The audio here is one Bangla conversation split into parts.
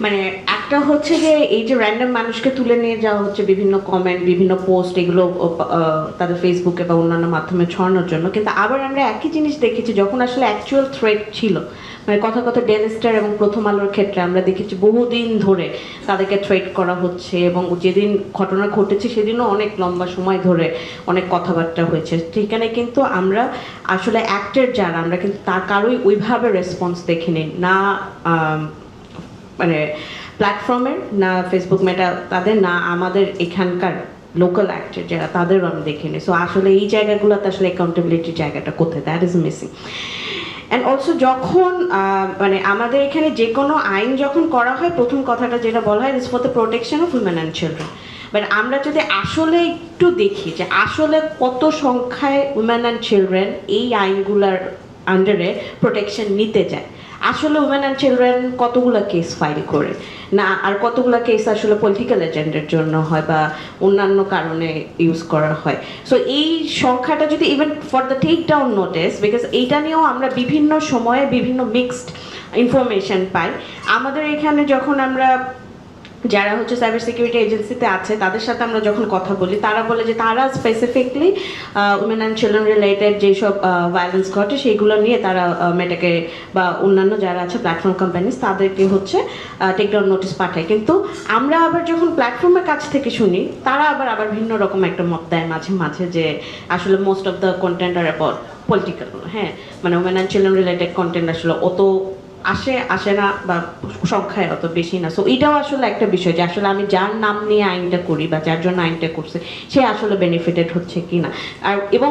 মানে একটা হচ্ছে যে এই যে র্যান্ডম মানুষকে তুলে নিয়ে যাওয়া হচ্ছে বিভিন্ন কমেন্ট, বিভিন্ন পোস্ট, এগুলো তাদের ফেসবুকে বা অন্যান্য মাধ্যমে ছড়ানোর জন্য, কিন্তু আবার আমরা একই জিনিস দেখেছি যখন আসলে অ্যাকচুয়াল থ্রেট ছিল, মানে কথা কথা ডেইলি স্টার এবং প্রথম আলোর ক্ষেত্রে আমরা দেখেছি বহুদিন ধরে তাদেরকে থ্রেট করা হচ্ছে, এবং যেদিন ঘটনা ঘটেছে সেদিনও অনেক লম্বা সময় ধরে অনেক কথাবার্তা হয়েছে। সেখানে কিন্তু আমরা আসলে অ্যাক্টর যারা, আমরা কিন্তু তার কারোই ওইভাবে রেসপন্স দেখিনি, না মানে প্ল্যাটফর্মের, না ফেসবুক মেটা তাদের, না আমাদের এখানকার লোকাল অ্যাক্টর যারা, তাদেরও আমি দেখিনি। সো আসলে এই জায়গাগুলোতে আসলে অ্যাকাউন্টেবিলিটির জায়গাটা কোথায়, that is missing. And also যখন মানে আমাদের এখানে যে কোনো আইন যখন করা হয়, প্রথম কথাটা যেটা বলা হয়, is for the protection of women and children. But আমরা যদি আসলে একটু দেখি যে আসলে কত সংখ্যায় উইমেন অ্যান্ড চিলড্রেন এই আইনগুলোর আন্ডারে প্রোটেকশন নিতে যায়, আসলে উইমেন অ্যান্ড চিলড্রেন কতগুলো কেস ফাইল করে না, আর কতগুলো কেস আসলে পলিটিক্যাল এজেন্ডার জন্য হয় বা অন্যান্য কারণে ইউজ করা হয়। সো এই সংখ্যাটা যদি even for the take down notice, because এইটা নিয়েও আমরা বিভিন্ন সময়ে বিভিন্ন মিক্সড ইনফরমেশন পাই। আমাদের এখানে যখন আমরা যারা হচ্ছে সাইবার সিকিউরিটি এজেন্সিতে আছে তাদের সাথে আমরা যখন কথা বলি, তারা বলে যে তারা specifically women and children related যেসব ভায়োলেন্স ঘটে সেইগুলো নিয়ে তারা মেটাকে বা অন্যান্য যারা আছে প্ল্যাটফর্ম কোম্পানিজ তাদেরকে হচ্ছে টেকডাউন নোটিস পাঠায়। কিন্তু আমরা আবার যখন প্ল্যাটফর্মের কাছ থেকে শুনি, তারা আবার ভিন্ন রকম একটা মত দেয় মাঝে মাঝে, যে আসলে most of the content are about political. হ্যাঁ, মানে women and children related content আসলে অত আসে না বা সংখ্যায় অত বেশি না। সো এটাও আসলে একটা বিষয় যে আসলে আমি যার নাম নিয়ে আইনটা করি বা যার জন্য আইনটা করছে সে আসলে বেনিফিটেড হচ্ছে কি না। আর এবং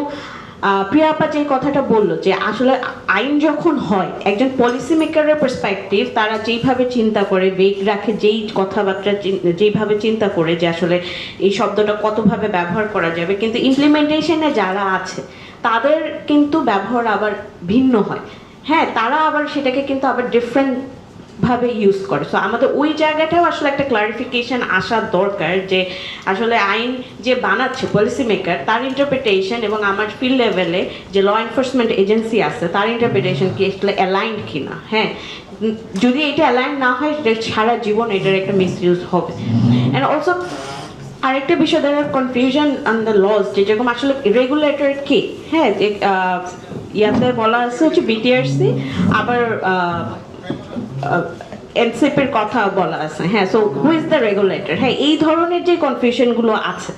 প্রিয়া আপা যে কথাটা বললো যে আসলে আইন যখন হয়, একজন পলিসি মেকারের পার্সপেক্টিভ, তারা যেইভাবে চিন্তা করে, বেগ রাখে, যেই কথাবার্তা যেইভাবে চিন্তা করে যে আসলে এই শব্দটা কতভাবে ব্যবহার করা যাবে, কিন্তু ইমপ্লিমেন্টেশনে যারা আছে তাদের কিন্তু ব্যবহার আবার ভিন্ন হয়। হ্যাঁ, তারা আবার সেটাকে কিন্তু আবার ডিফারেন্ট ভাবে ইউজ করে। সো আমাদের ওই জায়গাটাও আসলে একটা ক্লারিফিকেশন আসার দরকার, যে আসলে আইন যে বানাচ্ছে পলিসি মেকার, তার ইন্টারপ্রিটেশন এবং আমার ফিল্ড লেভেলে যে ল এনফোর্সমেন্ট এজেন্সি আছে তার ইন্টারপ্রিটেশন কি আসলে অ্যালাইন্ড কিনা। হ্যাঁ, যদি এটা অ্যালাইন্ড না হয়, সারা জীবন এটার একটা মিস ইউজ হবে। অ্যান্ড অলসো আরেকটা বিষয়, there are confusion on the laws, যেরকম আসলে রেগুলেটর কে। হ্যাঁ, ইয়াতে বলা আছে হচ্ছে বিটিআরসি, আবার এনসিপির কথা বলা আছে। হ্যাঁ, so who is the regulator? হ্যাঁ, এই ধরনের যে কনফিউশনগুলো আছে,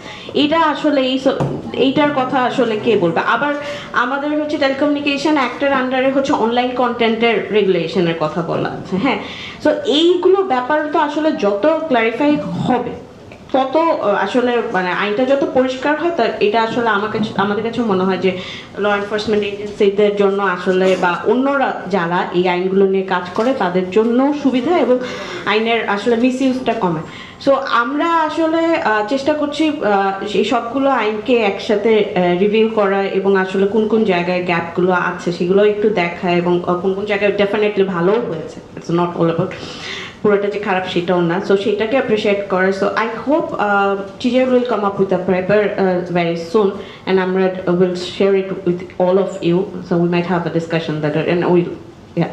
এটা আসলে এইটার কথা আসলে কে বলবে? আবার আমাদের হচ্ছে টেলিকমিউনিকেশন অ্যাক্টের আন্ডারে হচ্ছে অনলাইন কন্টেন্টের রেগুলেশনের কথা বলা আছে। হ্যাঁ, সো এইগুলো ব্যাপার তো আসলে যত ক্লারিফাই হবে তত আসলে মানে আইনটা যত পরিষ্কার হয়, তা এটা আসলে আমাদের কাছে মনে হয় যে ল এনফোর্সমেন্ট এজেন্সিদের জন্য আসলে বা অন্যরা যারা এই আইনগুলো নিয়ে কাজ করে তাদের জন্য সুবিধা, এবং আইনের আসলে মিসইউজটা কমে। সো আমরা আসলে চেষ্টা করছি এই সবগুলো আইনকে একসাথে রিভিউ করা, এবং আসলে কোন কোন জায়গায় গ্যাপগুলো আছে সেগুলো একটু দেখা, এবং কোন কোন জায়গায় ডেফিনেটলি ভালোও হয়েছে, ইটস নট অল অ্যাবাউট পুরোটা যে খারাপ সেটাও না। সো সেটাকে অ্যাপ্রিসিয়েট করে। So I hope TJL will come up with a paper very soon, and আমরা will share it with all of you, so we might have a discussion that and we yeah